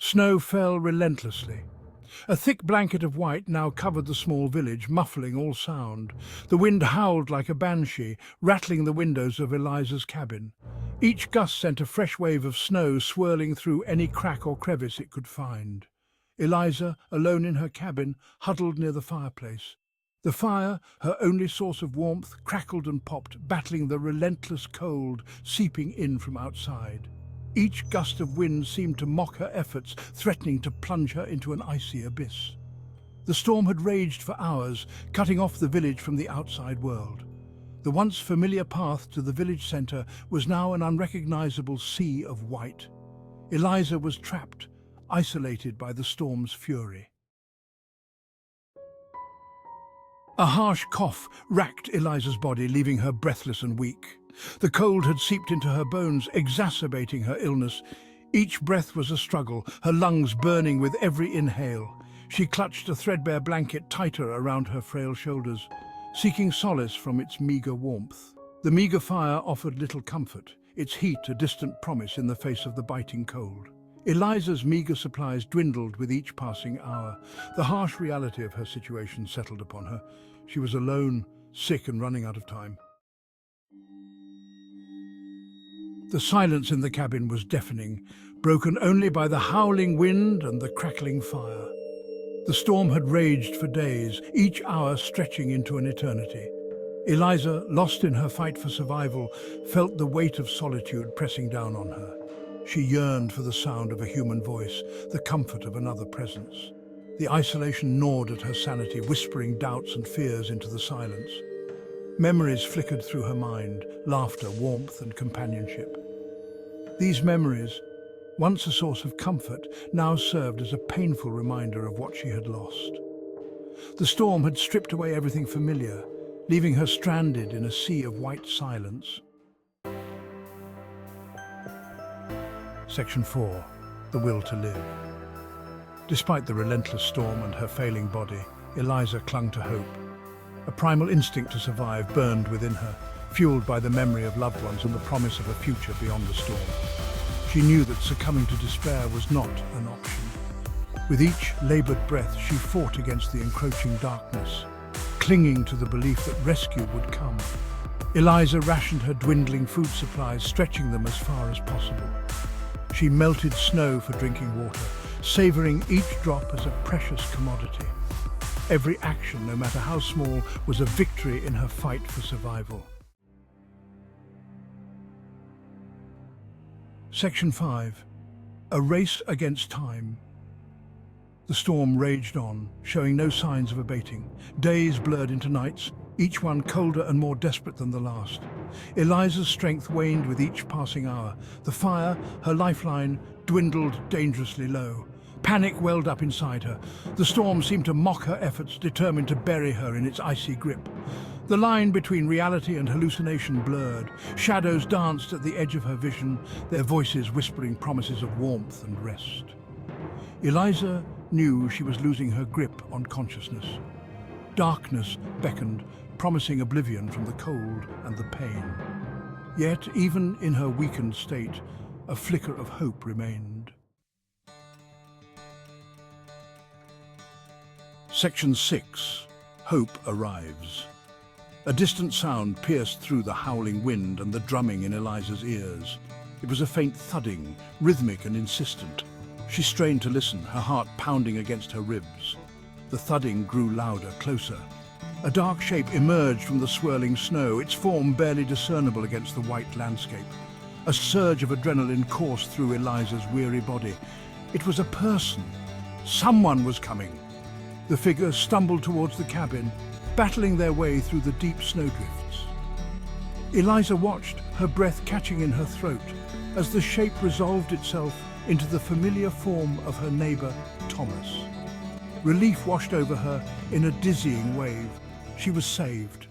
Snow fell relentlessly. A thick blanket of white now covered the small village, muffling all sound. The wind howled like a banshee, rattling the windows of Eliza's cabin. Each gust sent a fresh wave of snow swirling through any crack or crevice it could find. Eliza, alone in her cabin, huddled near the fireplace. The fire, her only source of warmth, crackled and popped, battling the relentless cold seeping in from outside. Each gust of wind seemed to mock her efforts, threatening to plunge her into an icy abyss. The storm had raged for hours, cutting off the village from the outside world. The once familiar path to the village centre was now an unrecognizable sea of white. Eliza was trapped, isolated by the storm's fury. A harsh cough racked Eliza's body, leaving her breathless and weak. The cold had seeped into her bones, exacerbating her illness. Each breath was a struggle, her lungs burning with every inhale. She clutched a threadbare blanket tighter around her frail shoulders, seeking solace from its meager warmth. The meager fire offered little comfort, its heat a distant promise in the face of the biting cold. Eliza's meager supplies dwindled with each passing hour. The harsh reality of her situation settled upon her. She was alone, sick and running out of time. The silence in the cabin was deafening, broken only by the howling wind and the crackling fire. The storm had raged for days, each hour stretching into an eternity. Eliza, lost in her fight for survival, felt the weight of solitude pressing down on her. She yearned for the sound of a human voice, the comfort of another presence. The isolation gnawed at her sanity, whispering doubts and fears into the silence. Memories flickered through her mind, laughter, warmth and companionship. These memories, once a source of comfort, now served as a painful reminder of what she had lost. The storm had stripped away everything familiar, leaving her stranded in a sea of white silence. Section 4. The Will to Live. Despite the relentless storm and her failing body, Eliza clung to hope. A primal instinct to survive burned within her, fueled by the memory of loved ones and the promise of a future beyond the storm. She knew that succumbing to despair was not an option. With each labored breath, she fought against the encroaching darkness, clinging to the belief that rescue would come. Eliza rationed her dwindling food supplies, stretching them as far as possible. She melted snow for drinking water, savoring each drop as a precious commodity. Every action, no matter how small, was a victory in her fight for survival. Section 5. A race against time. The storm raged on, showing no signs of abating. Days blurred into nights, each one colder and more desperate than the last. Eliza's strength waned with each passing hour. The fire, her lifeline, dwindled dangerously low. Panic welled up inside her. The storm seemed to mock her efforts, determined to bury her in its icy grip. The line between reality and hallucination blurred. Shadows danced at the edge of her vision, their voices whispering promises of warmth and rest. Eliza knew she was losing her grip on consciousness. Darkness beckoned, promising oblivion from the cold and the pain. Yet, even in her weakened state, a flicker of hope remained. Section 6. Hope Arrives. A distant sound pierced through the howling wind and the drumming in Eliza's ears. It was a faint thudding, rhythmic and insistent. She strained to listen, her heart pounding against her ribs. The thudding grew louder, closer. A dark shape emerged from the swirling snow, its form barely discernible against the white landscape. A surge of adrenaline coursed through Eliza's weary body. It was a person. Someone was coming. The figure stumbled towards the cabin, battling their way through the deep snowdrifts. Eliza watched, her breath catching in her throat, as the shape resolved itself into the familiar form of her neighbor, Thomas. Relief washed over her in a dizzying wave. She was saved.